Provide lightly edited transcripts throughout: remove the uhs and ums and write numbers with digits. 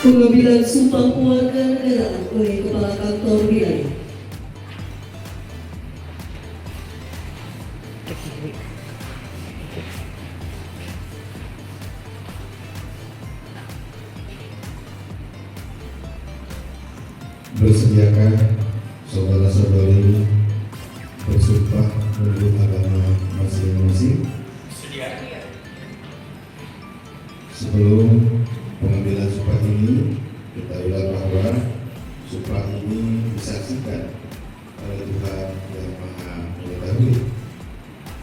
Pengambilan sumpah keluarga negaraan oleh Kepala Kantor Wilayah. Bersediakah saudara-saudari bersumpah menurut agama masing-masing? Sebelum pengambilan sumpah ini, ketahuilah bahwa sumpah ini disaksikan oleh Tuhan yang Maha Mengetahui.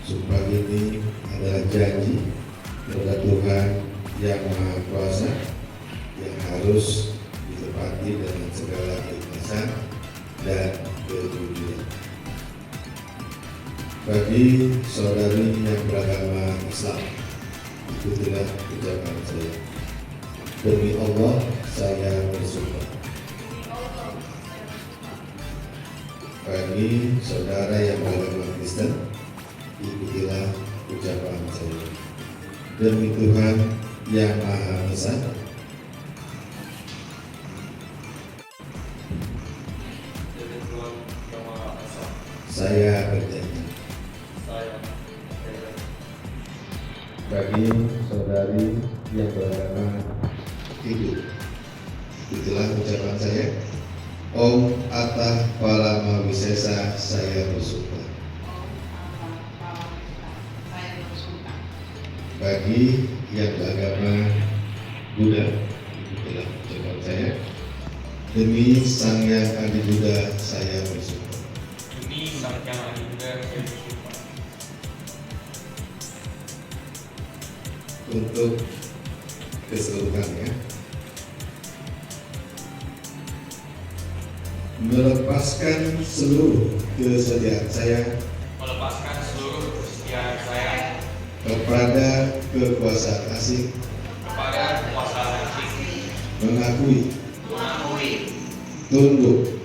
Sumpah ini adalah janji kepada Tuhan yang Maha Kuasa yang harus ditepati dengan segala keikhlasan dan kejujuran. Bagi saudari yang beragama Islam, ikutilah ucapan saya. Demi Allah, saya bersumpah. Bagi saudara yang beragama Kristen, ikutilah ucapan saya. Demi Tuhan yang Maha Esa, saya berjanji. Bagi saudari yang beragama Hindu, itulah ucapan saya. Om Atah Paramawisesa, saya bersumpah. Bagi yang beragama Buddha, itulah ucapan saya. Demi Sang Yang Adi Buddha, saya bersumpah. Demi Sang Yang Adi Buddha, saya bersumpah. Untuk keseluruhannya, melepaskan seluruh kesediaan saya kepada kekuasaan asing, mengakui, tunduk,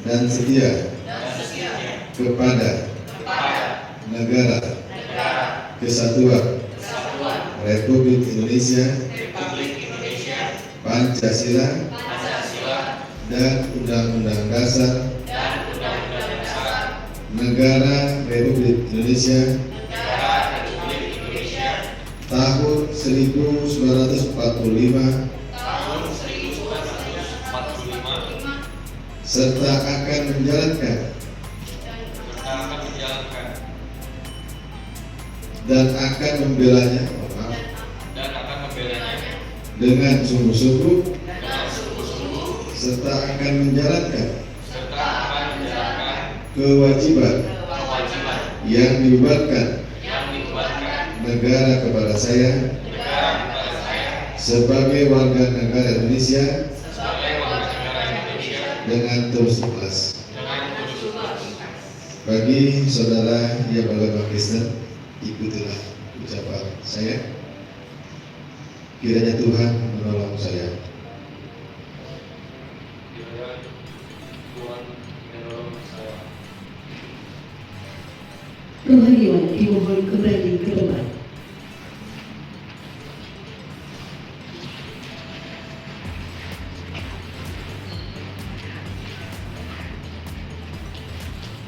dan setia kepada negara kesatuan Republik Indonesia, Pancasila, dan Undang-Undang Dasar Negara Republik Indonesia tahun 1945 serta akan menjalankan dan akan membelanya dengan sungguh-sungguh serta akan menjalankan kewajiban yang dibebankan negara kepada saya sebagai warga negara Indonesia dengan tulus ikhlas. Bagi saudara yang beragama Kristen, ikutilah ucapan saya. Kiranya Tuhan menolong saya. Rohaniwan dimohon kembali ke tempat.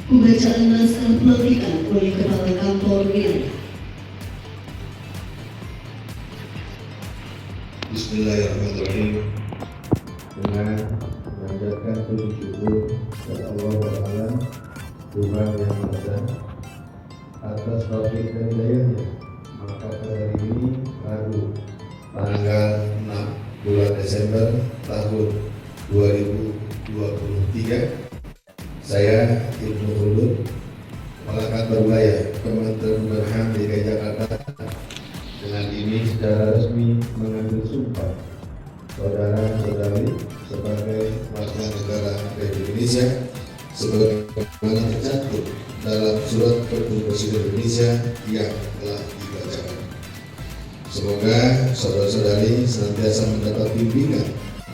Pembacaan naskah pelantikan oleh Kepala Kantor Wilayah. Bismillahirrahmanirrahim. Dengan mengajarkan puji syukur kepada Allah Ta'ala, Tuhan yang Maha Esa, atas taufik dan hidayahnya, maka pada hari ini Rabu tanggal 6 bulan Desember tahun 2023, saya Ibnu Khulud, Kepala Kantor Wilayah Kementerian Hukum dan HAM DKI Jakarta, dengan ini secara resmi mengambil sumpah saudara-saudari sebagai warga negara Republik Indonesia sebagaimana tercantum dalam surat Peraturan Presiden Indonesia yang telah dibacakan. Semoga saudara-saudari senantiasa mendapat bimbingan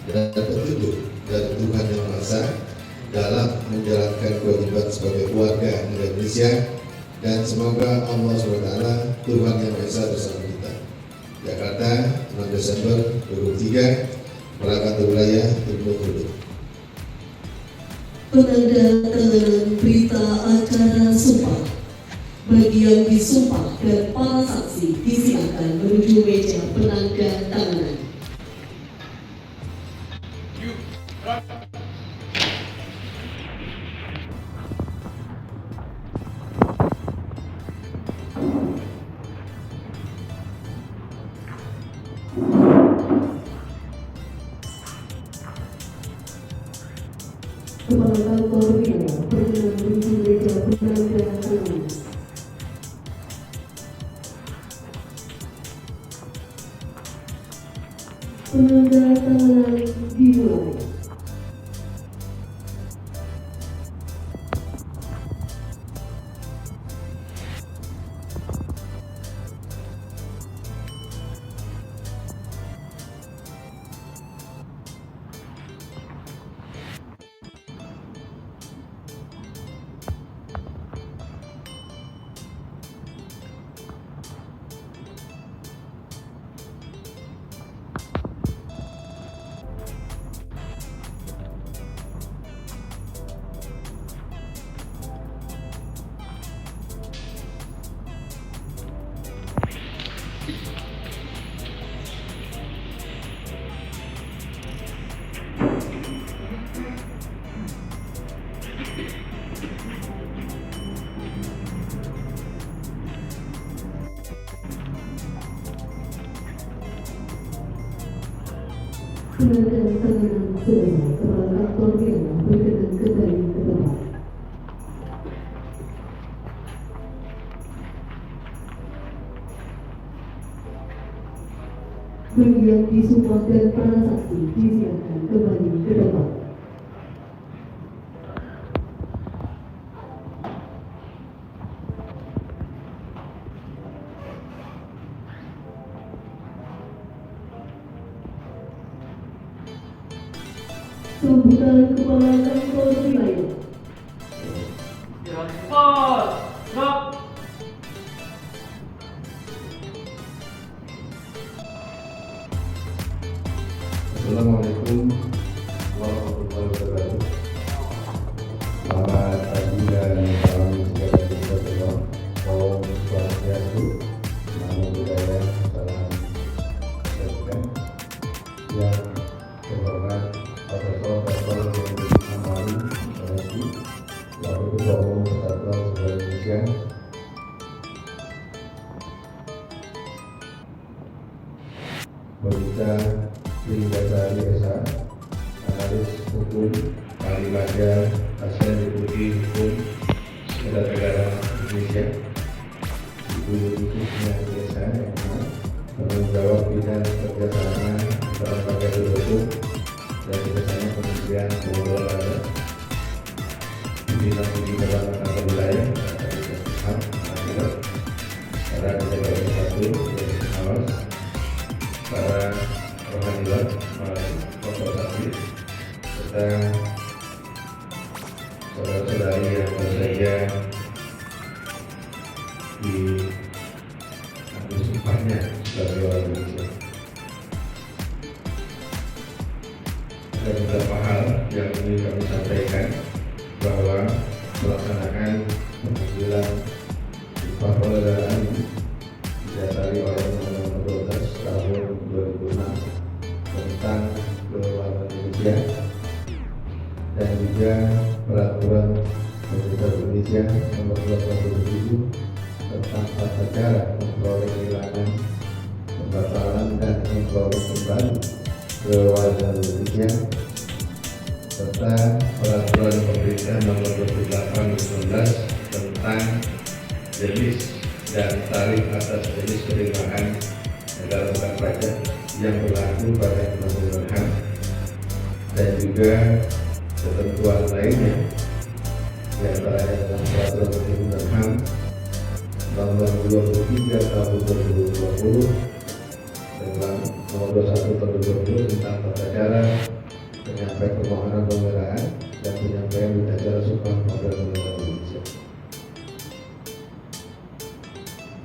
dan petunjuk dari Tuhan Yang Maha Esa dalam menjalankan kewajiban sebagai warga negara Indonesia, dan semoga Allah SWT Tuhan Yang Maha Esa bersama kita. Jakarta, 6 Desember 2023. Perangkat wilayah Timur Hulu. Penandatanganan berita acara sumpah. Bagi yang disumpah dan para saksi disilakan menuju meja penandatanganan. Kepala Kantor Wilayah berkenan menuju meja penandatanganan. Penandatanganan dimulai. Penandatanganan selesai. Kepala Kantor Wilayah berkenan kembali ke tempat. Bagi yang disumpah dan para saksi disilakan kembali ke tempat. Sambutan Kepala Kantor Wilayah. Assalamualaikum warahmatullahi wabarakatuh. Selamat pagi dan salam sejahtera. Om Swastiastu, Namo Buddhaya, salam sejahtera. Yang terhormat Profesor Dr. Dr. Amali Syarif, Wakil Ketua Umum Persatuan Sekolah Indonesia, Bogita Sringasari Esa, analis hukum, ahli maja, dosen deputi hukum Bela Negara Indonesia, Ibu Khususnya Esa, penanggung jawab bidang kerjasama antara lembaga hukum dan biasanya Kementerian Keuangan Negara, Bidang Pendidikan Kantor Wilayah, para ketua satu, awas, para rohaniwan, para saksi, serta saudara-saudari yang baru saja diambil sumpahnya sebagai orang Indonesia. Ada beberapa hal yang ingin kami sampaikan bahwa melaksanakan pemanggilan sumpah penegaraan didasari oleh Undang-Undang 12 tahun 2006 tentang kewarganegaraan Indonesia dan juga peraturan Pemerintah Indonesia nomor 27 tentang tata cara memperoleh kehilangan, pembatalan dan memperoleh kembali kewarganegaraan Indonesia serta peraturan Pemerintah nomor 28 tentang jenis dan tarif atas jenis penerimaan negara bukan pajak yang berlaku pada Kementerian HAM dan juga ketentuan lainnya di antaranya dalam peraturan Kementerian HAM nomor 23 tahun 2020 dan nomor 21 tahun 2020 tentang tata cara penyampaian permohonan pembelaan dan penyampaian berita acara sumpah pembelaan Indonesia.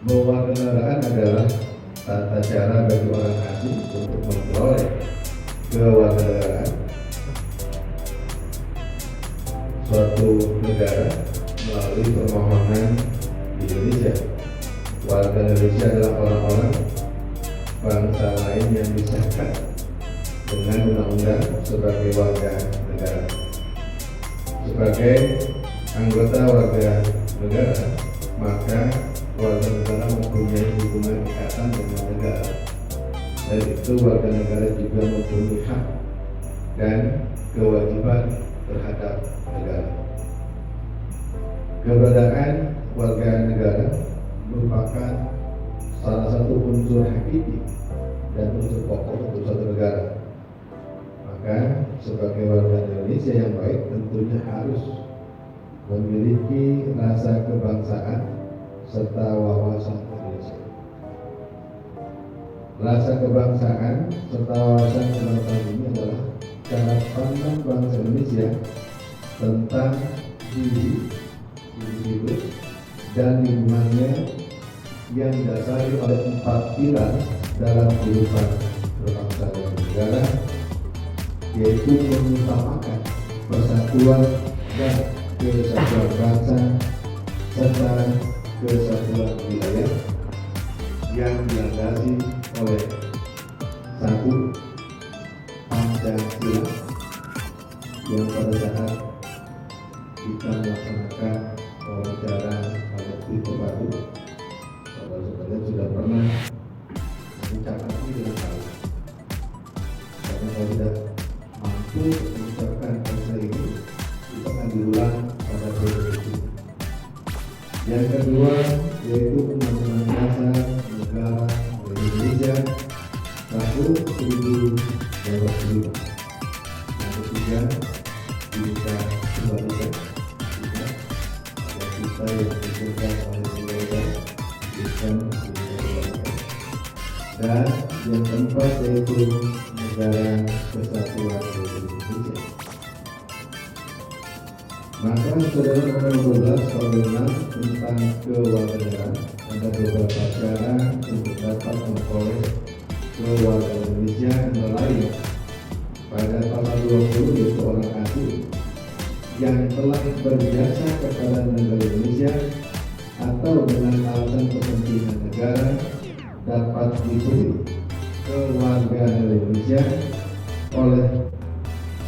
Kewarganegaraan adalah tata cara bagi orang asing untuk memperoleh kewarganegaraan suatu negara melalui permohonan di Indonesia. Warga Indonesia adalah orang-orang bangsa lain yang disahkan dengan undang-undang sebagai warga negara. Sebagai anggota warga negara, maka warga negara mempunyai hubungan ikatan dengan negara. Dan itu warga negara juga mempunyai hak dan kewajiban terhadap negara. Keberadaan warga negara merupakan salah satu unsur hakiki dan unsur pokok untuk suatu negara. Maka sebagai warga Indonesia yang baik tentunya harus memiliki rasa kebangsaan serta wawasan Indonesia. Rasa kebangsaan serta wawasan kebangsaan ini adalah cara pandang bangsa Indonesia tentang diri, individu, dan lingkungannya yang didasari oleh 4 pilar dalam kehidupan berbangsa dan bernegara, yaitu mengutamakan persatuan dan kesatuan bangsa serta kesatuan wilayah yang dilandasi oleh 1. Pancasila, yang pada saat kita melaksanakan wawancara kolektif terpadu, saudara-saudara sudah pernah mengucapkan ini dengan baik. Karena kalau tidak mampu mengucapkan kata ini, itu akan diulang pada periode ini. Yang kedua yaitu Undang-Undang Dasar Negara Indonesia tahun 1945. Yang ketiga Bhinneka Tunggal Ika, ada kita yang ditentukan oleh negara bukan Bhinneka. Dan yang keempat yaitu Negara Kesatuan Republik Indonesia. Maka saudara nomor 12 tahun 6 tentang kewarganegaraan, ada beberapa cara untuk dapat memperoleh kewarganegaraan Indonesia antara lain pada pasal 20 yaitu orang asing yang telah berjasa kepada negara Indonesia atau dengan alasan kepentingan negara dapat diberi kewarganegaraan Indonesia oleh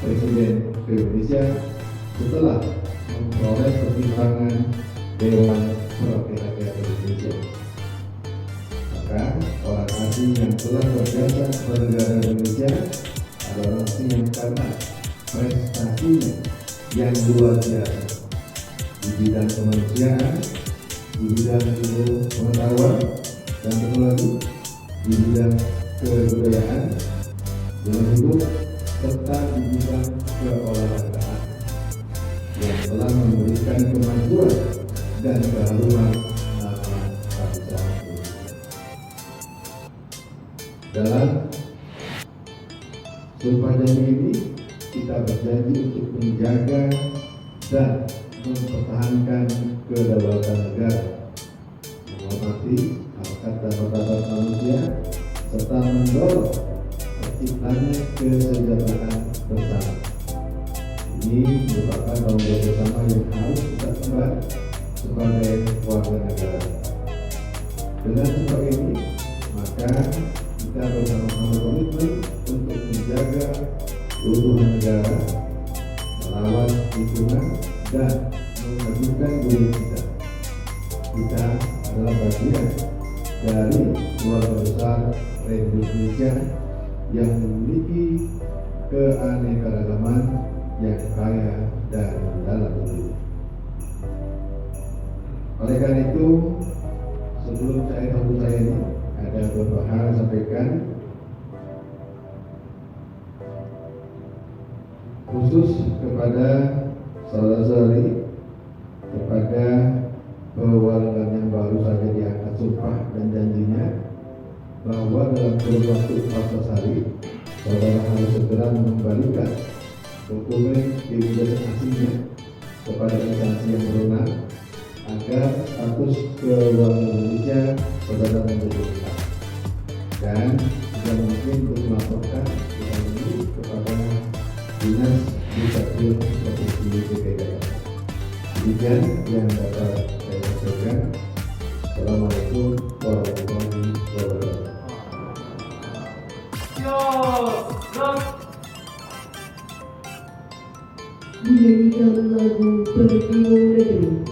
Presiden Indonesia setelah memperoleh pertimbangan Dewan Perwakilan Rakyat Indonesia. Maka orang asing yang telah berjasa kepada negara Indonesia adalah orang asing yang karena prestasinya yang luar biasa di bidang kemanusiaan, di bidang ilmu pengetahuan dan teknologi, di bidang kebudayaan, dalam hidup, serta di bidang keolahragaan yang telah memberikan kemajuan dan keharuman nama bangsa Indonesia. Dalam Sumpah Janji ini kita berjanji untuk menjaga dan mempertahankan kedaulatan negara, menghormati hak dan martabat manusia, serta mendorong terciptanya kesejahteraan bersama. Ini merupakan tanggung jawab bersama yang harus kita emban sebagai warga negara. Dengan sebab ini, maka kita bersama-sama komitmen untuk menjaga keutuhan negara, merawat lingkungan, dan memajukan budaya kita. Kita adalah bagian dari keluarga besar Republik Indonesia yang memiliki keanekaragaman yang kaya dan mendalam ini. Oleh karena itu, sebelum saya tahu saya ini ada beberapa hal yang sampaikan, khusus kepada saudara-saudari, kepada pewalangan yang baru saja diangkat sumpah dan janjinya, bahwa dalam kurun waktu 14 hari saudara harus segera mengembalikan dokumen keimigrasian asingnya kepada instansi yang berwenang agar status kewarganegaraan Indonesia saudara menjadi lengkap, dan jika mungkin untuk melaporkan kita ini kepada Dinas Dukcapil Provinsi DKI Jakarta. Demikian yang dapat saya sampaikan. Assalamualaikum warahmatullahi wabarakatuh. Menyanyikan lagu Berjiwa Negeri.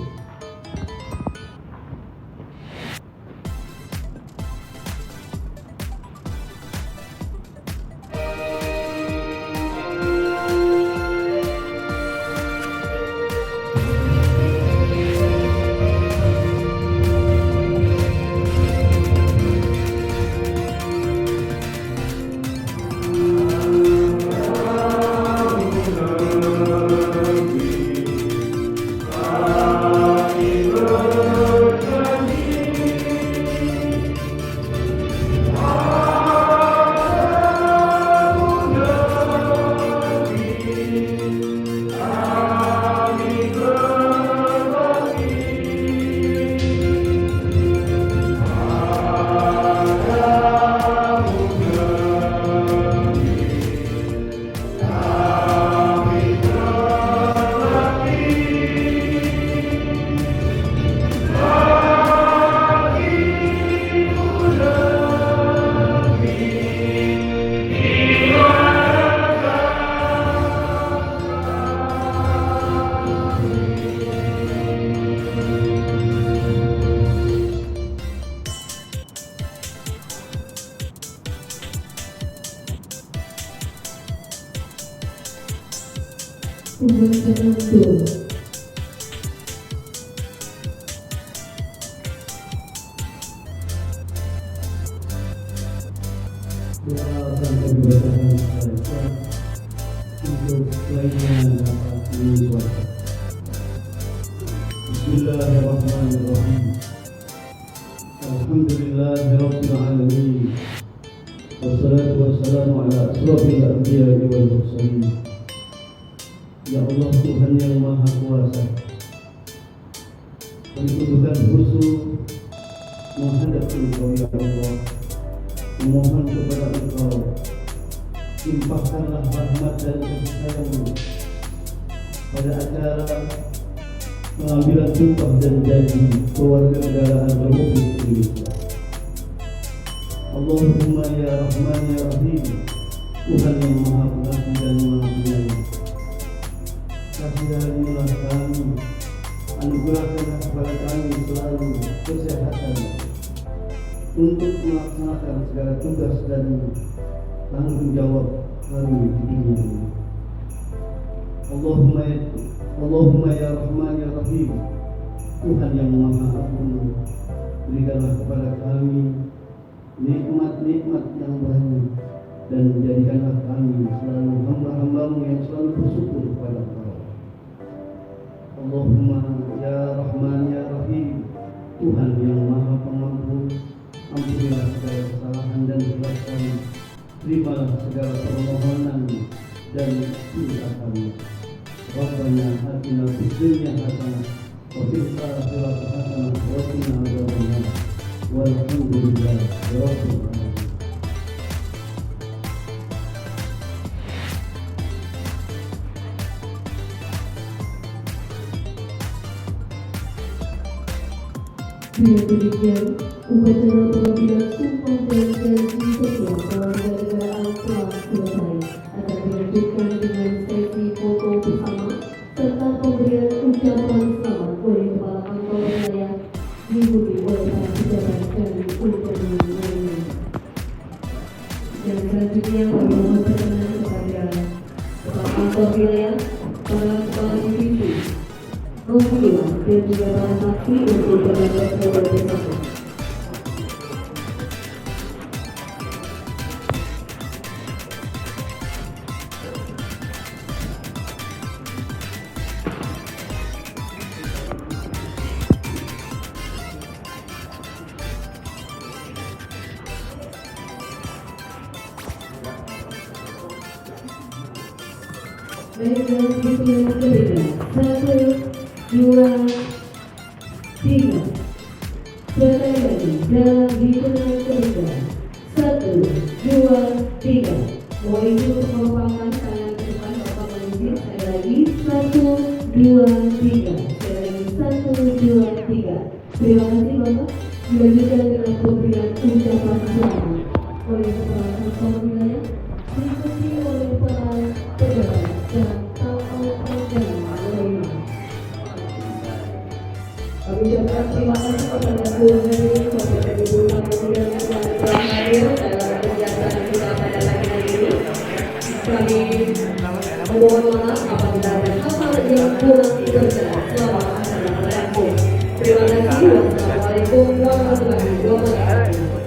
Pembacaan doa. Doa dan pembacaan saya untuk lainnya dapat dibuat. Bismillahirrahmanirrahim. Alhamdulillahirabbil alamin. Wassalatu wassalamu ala asrofil anbiya'i wal mursalin. Ya Allah, Tuhan yang Maha Kuasa, kami tunjukkan khusyuk menghadap Engkau ya Allah, memohon kepada Engkau, limpahkanlah rahmat dan kasih sayang-Mu pada acara pengambilan sumpah dan janji kewarganegaraan Republik Indonesia. Allahumma ya Rahman ya Rahim, Tuhan yang Maha Pengasih dan Maha Penyayang, kasihanilah kami, anugerahkanlah kepada kami selalu kesehatan untuk melaksanakan segala tugas dan tanggung jawab kami di dunia ini. Allahumma ya Rahman ya Rahim, Tuhan yang Maha Agung, berikanlah kepada kami nikmat-nikmat yang banyak dan jadikanlah kami selalu hamba-hamba-Mu yang selalu bersyukur kepada Engkau. Allahumma ya Rahman ya Rahim, Tuhan yang Maha Pengampun, ampunilah segala kesalahan dan dosa kami, terimalah segala permohonan dan doa kami. Rabbana atina fid dunya hasanah wa fil akhirati hasanah wa qina adzabannar. Walhamdulillahi rabbil alamin. Dengan demikian, upacara pengambilan sumpah dan janji setiap kewarganegaraan telah selesai. Akan dilanjutkan dengan sesi foto bersama serta pemberian ucapan selamat oleh Kepala Kantor Wilayah diikuti oleh para pejabat dan ulama lainnya. Dan selanjutnya kami mohon perkenan kepada Kepala Kantor Wilayah, para kepala divisi, Alhamdulillah, dan juga para saksi untuk berlangganan foto bersama. Baik, dalam hitungan ketiga, 1, 2, 3. Sekali lagi, dalam hitungan ketiga, 1, 2, 3. Mohon izin untuk menumpangkan tangan ke depan Bapak Memimpin. Sekali lagi, 1, 2, 3. Sekali lagi, 1, 2, 3. Terima kasih Bapak. Dilanjutkan dengan pemberian ucapan selamat oleh Kepala Kantor Wilayah, diikuti oleh para pejabat dan tamu undangan lainnya. Kami ucapkan terima kasih kepada keluarga ini, kepada ibu tamu yang telah hadir dalam kegiatan kita pada pagi hari ini. Kami memohon maaf apabila ada hal-hal yang kurang berkenan selama acara berlangsung. Terima kasih. Wassalamualaikum warahmatullahi wabarakatuh.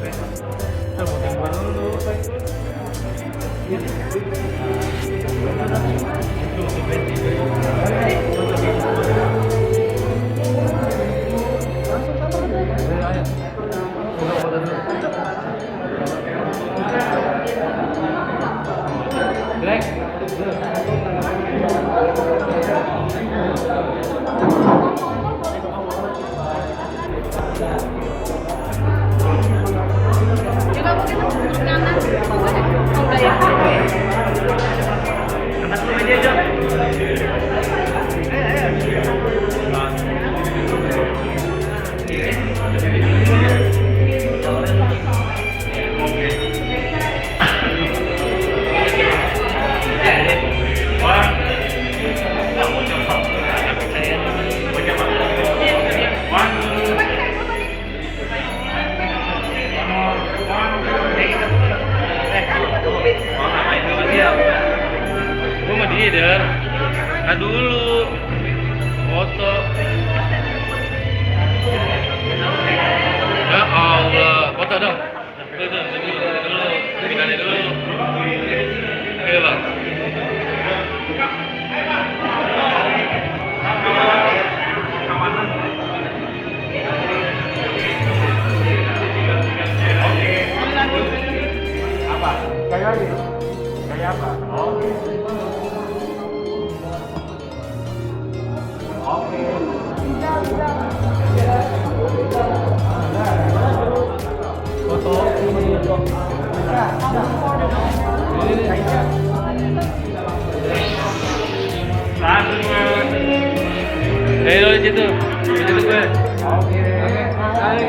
Gue mau leader. Nah dulu foto. Ya Allah, foto dong. Dulu. Bikinannya dulu. Oke bang. Apa? Kayak apa? Oke. Foto. Ayo di situ. Di situ gue. Oke. Ayo.